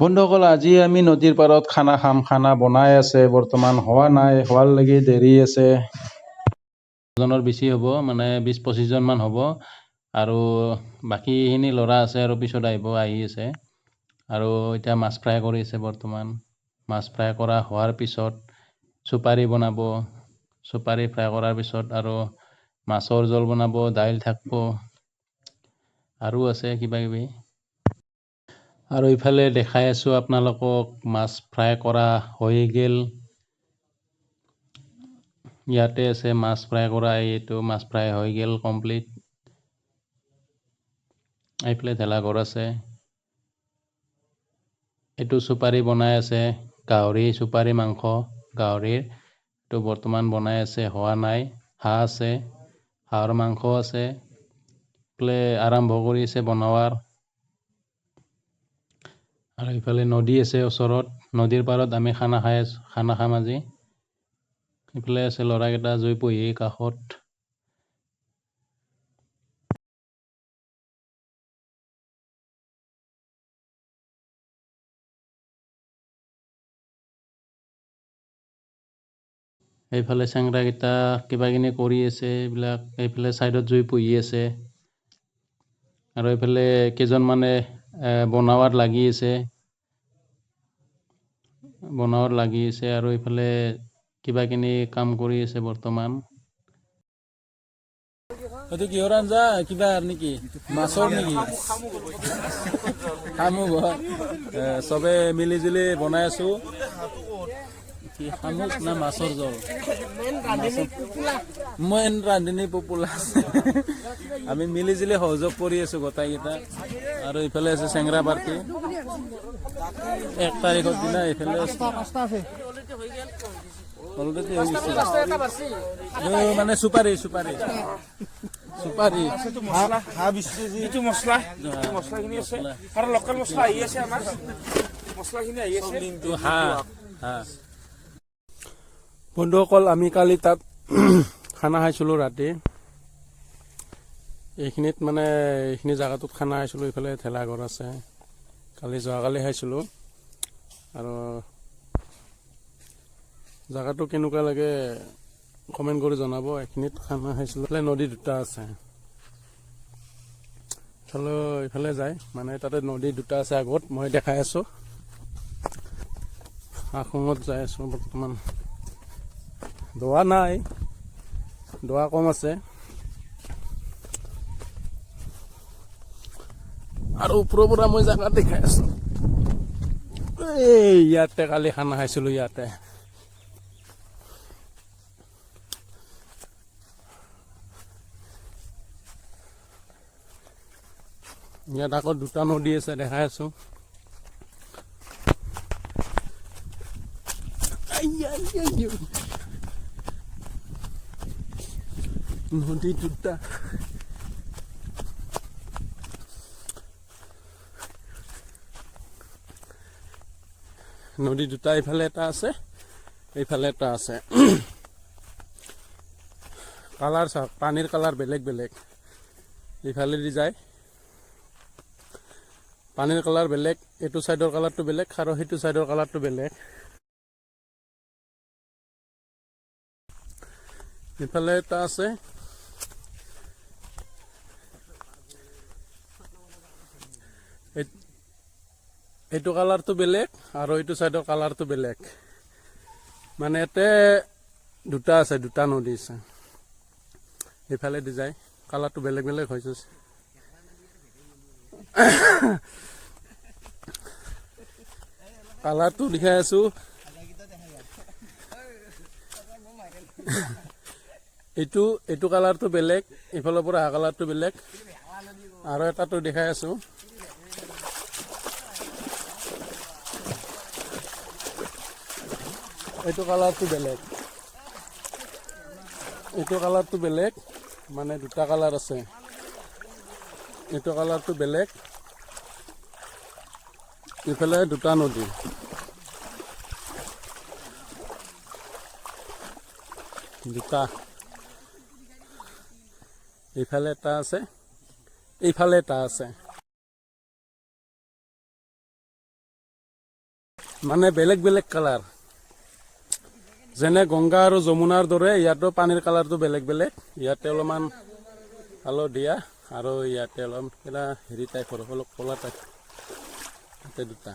বন্ধুসকল, আজি আমি নদীৰ পাৰত খানা খাম। খানা বনাই আছে, বৰ্তমান হোৱা নাই, হোৱাৰ লাগি দেৰি আছে। জনৰ বেছি হ'ব, মানে 20-25 জনমান হ'ব। আৰু বাকীখিনি ল'ৰা আছে আৰু পিছত আহি আছে। আৰু এতিয়া মাছ ফ্ৰাই কৰি আছে বৰ্তমান। মাছ ফ্ৰাই কৰা হোৱাৰ পিছত চুপাৰি বনাব। চুপাৰি ফ্ৰাই কৰাৰ পিছত আৰু মাছৰ জোল বনাব, দাইল থাকিব আৰু আছে কিবা কিবি। আৰু ইফালে দেখাই আছোঁ আপোনালোকক, মাছ ফ্ৰাই কৰা হৈ গ'ল। ইয়াতে আছে মাছ ফ্ৰাই কৰা, এইটো মাছ ফ্ৰাই হৈ গ'ল কমপ্লিট। এইফালে ভেলাঘৰ আছে। এইটো চুপাৰি বনাই আছে, গাহৰি চুপাৰি মাংস, গাহৰিৰ এইটো বৰ্তমান বনাই আছে, হোৱা নাই। হাঁহ আছে, হাঁহৰ মাংস আছে। এইফালে আৰম্ভ কৰিছে বনোৱাৰ। আৰু ইফালে নদী আছে ওচৰত, নদীৰ পাৰত আমি খানা খাম আজি। ইফালে আছে ল'ৰাকেইটা জুই পুহি কাষত। এইফালে চেংৰাকেইটা কিবা কিনি কৰি আছে এইবিলাক। এইফালে ছাইডত জুই পুহি আছে। আৰু এইফালে কেইজনমানে বনাৱাত লাগি আছে। আৰু এইফালে কিবা কিনি কাম কৰি আছে বৰ্তমান। এইটো কিহৰ আঞ্জা? কিবা নেকি? মাছৰ নেকি? শামুক চবে মিলি জুলি বনাই আছো। শামুক না মাছৰ জোল? মেইন ৰান্ধনী পপুলা। আমি মিলি জুলি সহযোগ কৰি আছো গোটাইকেইটা। আৰু ইফালে আছে চেংৰা পাৰ্টি। 1 তাৰিখৰ দিনা এইফালে মানে চুপাৰি মছলাখিনি আছে আৰু লোকেল মছলা আহি আছে। আমাৰ মছলাখিনি আহি আছে। বন্ধুসকল, আমি কালি তাত খানা খাইছিলোঁ ৰাতি। এইখিনিত মানে এইখিনি জেগাটোত খানা খাইছিলোঁ। এইফালে ভেলাঘৰ আছে, যোৱাকালি খাইছিলোঁ। আৰু জেগাটো কেনেকুৱা লাগে কমেণ্ট কৰি জনাব। এইখিনিত খানা খাইছিলোঁ। এইফালে নদী দুটা আছে, ইফালে যায় মানে তাতে নদী দুটা আছে। আগত মই দেখাই আছোঁ, আখঙত যাই আছোঁ বৰ্তমান। দোৱা নাই, দোৱা কম আছে। আৰু ওপৰৰ পৰা মই জেগা দেখাই আছোঁ। ইয়াতে কালি খানা খাইছিলোঁ। ইয়াতে ইয়াত আকৌ দুটা নদী আছে, দেখাই আছোঁ। নদী দুটা। ইফালে এটা আছে, এইফালে এটা আছে। কালাৰ চাওক, পানীৰ কালাৰ বেলেগ বেলেগ। ইফালেদি যায়, পানীৰ কালাৰ বেলেগ। এইটো চাইডৰ কালাৰটো বেলেগ আৰু সেইটো চাইডৰ কালাৰটো বেলেগ। ইফালে এটা আছে, এইটো কালাৰটো বেলেগ আৰু এইটো চাইডৰ কালাৰটো বেলেগ। মানে ইয়াতে দুটা আছে, দুটা নদী আছে। এইফালে দি যায়, কালাৰটো বেলেগ বেলেগ হৈছে। কালাৰটো দেখাই আছোঁ। এইটো কালাৰটো বেলেগ, ইফালৰ পৰা অহা কালাৰটো বেলেগ। আৰু এটাটো দেখাই আছোঁ। এইটো কালাৰটো বেলেগ, মানে দুটা কালাৰ আছে। এইটো কালাৰটো বেলেগ, ইফালে দুটা নদী। এইফালে এটা আছে, এইফালে এটা আছে। মানে বেলেগ বেলেগ কালাৰ যেনে গংগা আৰু যমুনাৰ দৰে ইয়াতো পানীৰ কালাৰটো বেলেগ বেলেগ ইয়াতে অলপমান হালধীয়া আৰু ইয়াতে অলপ কিবা হেৰি টাইপৰ অলপ ক'লা টাইপ ইয়াতে দুটা